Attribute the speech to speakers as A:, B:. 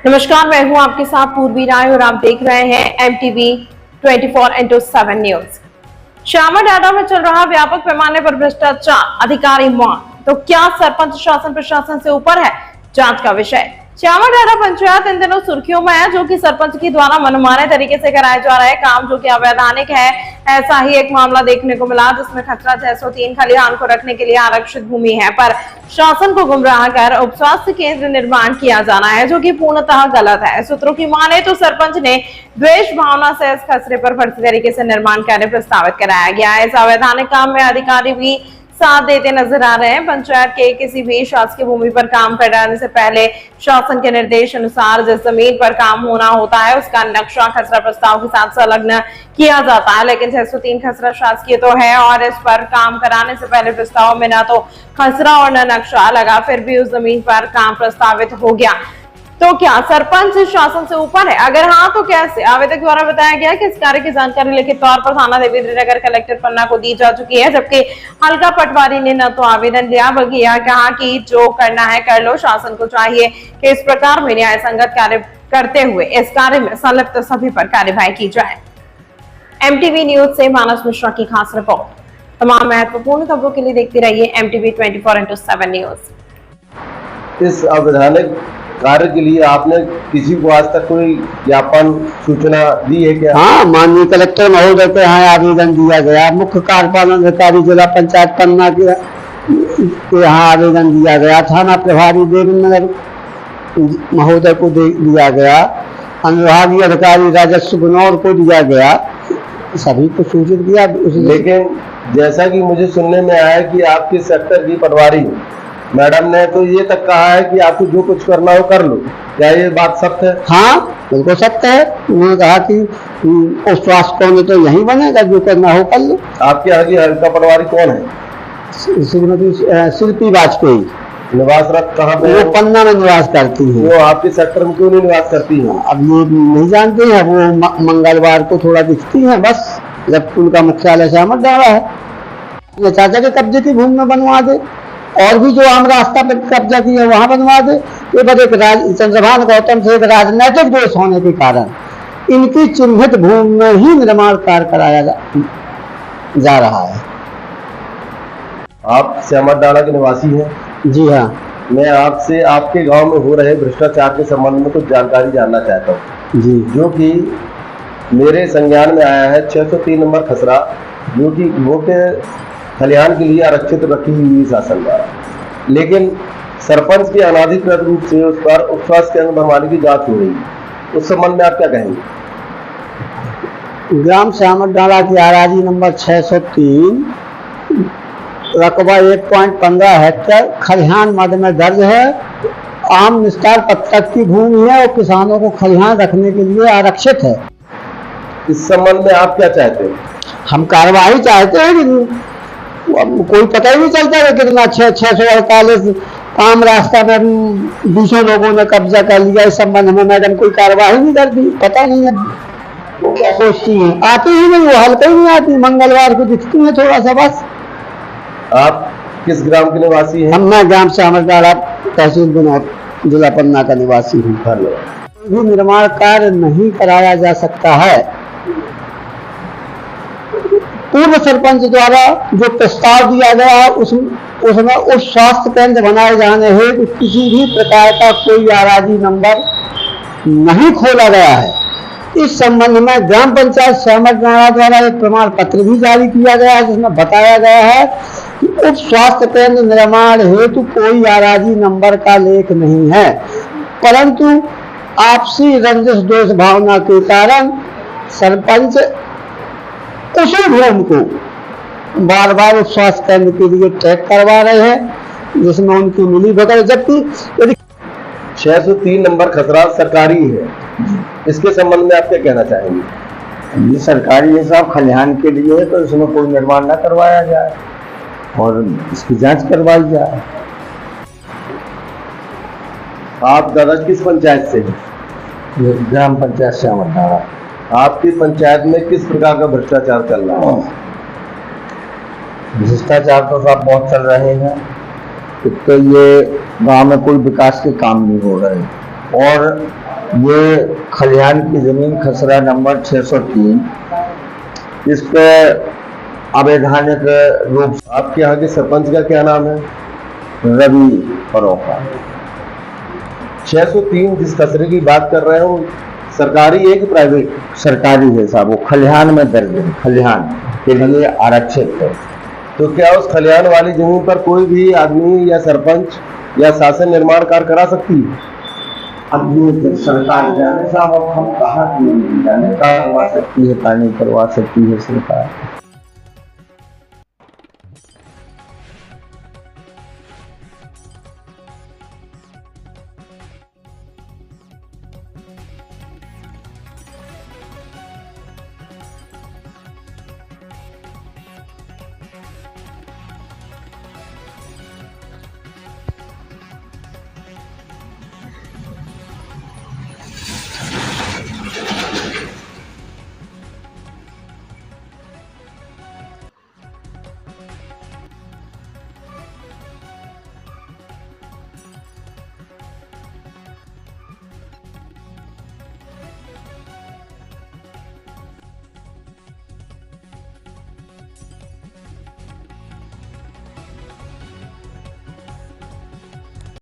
A: नमस्कार, मैं हूं आपके साथ पूर्वी राय और आप देख रहे हैं MTV 24x7 न्यूज। श्यामा डाडा में चल रहा व्यापक पैमाने पर भ्रष्टाचार, अधिकारी मौत, तो क्या सरपंच शासन प्रशासन से ऊपर है? जांच का विषय। श्यामा डाडा पंचायत इन दिनों सुर्खियों में है, जो कि सरपंच के द्वारा मनमाने तरीके से कराए जा रहे काम जो कि अवैधानिक है। ऐसा ही एक मामला देखने को मिला, जिसमें खतरा 603 खलिहान को रखने के लिए आरक्षित भूमि है, पर शासन को गुमराह कर उप स्वास्थ्य केंद्र निर्माण किया जाना है, जो कि पूर्णतः गलत है। सूत्रों की माने तो सरपंच ने द्वेष भावना से इस खसरे पर फर्जी तरीके से निर्माण कार्य प्रस्तावित कराया गया है। इस अवैधानिक काम में अधिकारी भी साथ देते नजर आ रहे हैं। पंचायत के किसी भी शासकीय भूमि पर काम कराने से पहले शासन के निर्देश अनुसार जिस जमीन पर काम होना होता है, उसका नक्शा खसरा प्रस्ताव के साथ संलग्न किया जाता है। लेकिन 603 खसरा शासकीय तो है और इस पर काम कराने से पहले प्रस्ताव में न तो खसरा और न नक्शा लगा, फिर भी उस जमीन पर काम प्रस्तावित हो गया। तो क्या सरपंच शासन से ऊपर है? अगर हाँ, तो कैसे? आवेदक द्वारा बताया गया कि इस कार्य की जानकारी लिखित तौर पर थाना देवेंद्रनगर कलेक्टर पन्ना को दी जा चुकी है, जबकि हल्का पटवारी ने न तो आवेदन दिया बल्कि यह कहा कि जो करना है कर लो। शासन को चाहिए कि इस प्रकार में न्याय संगत कार्य करते हुए इस कार्य में संलिप्त सभी पर कार्यवाही की जाए। MTV न्यूज से मानस मिश्रा की खास रिपोर्ट। तमाम महत्वपूर्ण खबरों के लिए देखते रहिए MTV 24x7 न्यूज।
B: इस अवैधानिक कार्य के लिए आपने किसी को आज तक कोई ज्ञापन सूचना दी है क्या?
C: हाँ, माननीय कलेक्टर महोदय के यहाँ आवेदन दिया गया। मुख्य कार्यपालन अधिकारी जिला पंचायत पन्ना के यहाँ आवेदन दिया गया। थाना प्रभारी देवेंद्रनगर महोदय को दिया गया। अनुविभागीय अधिकारी राजस्व गुनौर को दिया गया। सभी को सूचित किया।
B: लेकिन जैसा कि मुझे सुनने में आया कि आपके सेक्टर की पटवारी मैडम ने तो ये तक कहा है कि आपको जो कुछ करना हो कर लो। क्या ये बात सत्य है?
C: हाँ, बिल्कुल सत्य है। उन्होंने कहा कि उस स्वास्थ्य कौन तो यही बनेगा, जो करना हो कर लो।
B: आपके यहाँ की हल्का पटवारी कौन है?
C: श्रीमती शिल्पी वाजपेयी।
B: निवासरत कहाँ पे?
C: वो पन्ना में निवास करती है।
B: वो आपके सेक्टर में क्यों नहीं निवास करती है?
C: अब ये नहीं जानते हैं। वो मंगलवार को थोड़ा दिखती हैं बस, जबकि उनका मुख्यालय श्यामा डाडा है। चाचा के कब्जे की भूमि में बनवा दे, और भी जो आम रास्ता पर कब्जा की है वहां बनवा दे। ये बस एक चंद्रभान गौतम से एक राजनैतिक दोष होने के कारण इनकी चिन्हित भूमि में ही निर्माण कार्य कराया जा रहा है।
B: आप श्यामा डाडा के निवासी हैं?
C: जी हाँ।
B: मैं आपसे आपके गांव में हो रहे भ्रष्टाचार के संबंध में कुछ जानकारी जानना चाहता हूँ
C: जी, जो
B: कि मेरे संज्ञान में आया है। 603 नंबर खसरा जो कि मुख्य खलिहान के लिए आरक्षित रखी हुई शासन द्वारा, लेकिन सरपंच के अनाधिकृत रूप से उस पर उप स्वास्थ्य केंद्र बनवाने की जांच हो रही है। उस संबंध में आप क्या कहेंगे?
C: ग्राम श्यामा डाडा की आराजी नंबर 603 रकबा 1.15 हेक्टेयर खलिहान मद में दर्ज है। आम निस्तार पत्रक की भूमि है और किसानों को खलिहान रखने के लिए आरक्षित है।
B: इस संबंध में आप क्या चाहते हैं?
C: हम कार्रवाई चाहते हैं। कोई पता ही नहीं चलता है कितना 648 आम रास्ता में 200 लोगों ने कब्जा कर लिया। इस संबंध में मैडम कोई कार्रवाई नहीं करती। पता नहीं है वो क्या सोचती है। आती ही नहीं, वो हल्का ही नहीं आती। मंगलवार को दिखती है थोड़ा सा बस।
B: आप किस ग्राम के निवासी हैं?
C: मैं ग्राम श्यामा डाडा तहसील गुनौर जिला पन्ना का निवासी हूँ। भी निर्माण कार्य नहीं कराया जा सकता है। पूर्व सरपंच द्वारा जो प्रस्ताव दिया गया उसमें उस स्वास्थ्य केंद्र बनाए जाने हेतु किसी भी प्रकार का कोई आराजी नंबर नहीं खोला गया है। इस संबंध में ग्राम पंचायत श्यामा डाडा द्वारा एक प्रमाण पत्र भी जारी किया गया है, जिसमें बताया गया है कि उप स्वास्थ्य केंद्र निर्माण हेतु कोई आराजी नंबर का लेख नहीं है, परंतु आपसी रंजिश दोष भावना के कारण सरपंच उसी भूमि को बार बार उस स्वास्थ्य केंद्र के लिए ट्रैक करवा रहे हैं, जिसमें उनकी मिली भगत। जबकि
B: 603 नंबर खसरा सरकारी है, इसके संबंध में आप क्या कहना चाहेंगे?
C: ये सरकारी है साहब, खलिहान के लिए है, तो इसमें कोई निर्माण न करवाया जाए और इसकी जांच करवाई जाए।
B: आप दादा किस पंचायत से हैं?
C: ग्राम पंचायत श्यामा डाडा।
B: आपकी पंचायत में किस प्रकार का भ्रष्टाचार चल रहा है?
C: भ्रष्टाचार तो साहब बहुत चल रहे हैं। तो ये गांव में कोई विकास के काम नहीं हो रहे और
D: ये खलिहान की जमीन खसरा नंबर 603, इस पे अवैधानिक रूप
B: आपके यहाँ के सरपंच का क्या नाम है?
D: रवि फरोखा।
B: 603 जिस खसरे की बात कर रहे हो, सरकारी है कि प्राइवेट?
D: सरकारी है साहब, वो खलिहान में दर्ज है, खलिहान के लिए आरक्षित है।
B: तो क्या उस खलिहान वाली जमीन पर कोई भी आदमी या सरपंच या शासन निर्माण कार्य करा सकती है?
D: अब ये सरकार जाने साहब, अब हम कहाँ जाने, करवा सकती है, पानी करवा सकती है सरकार।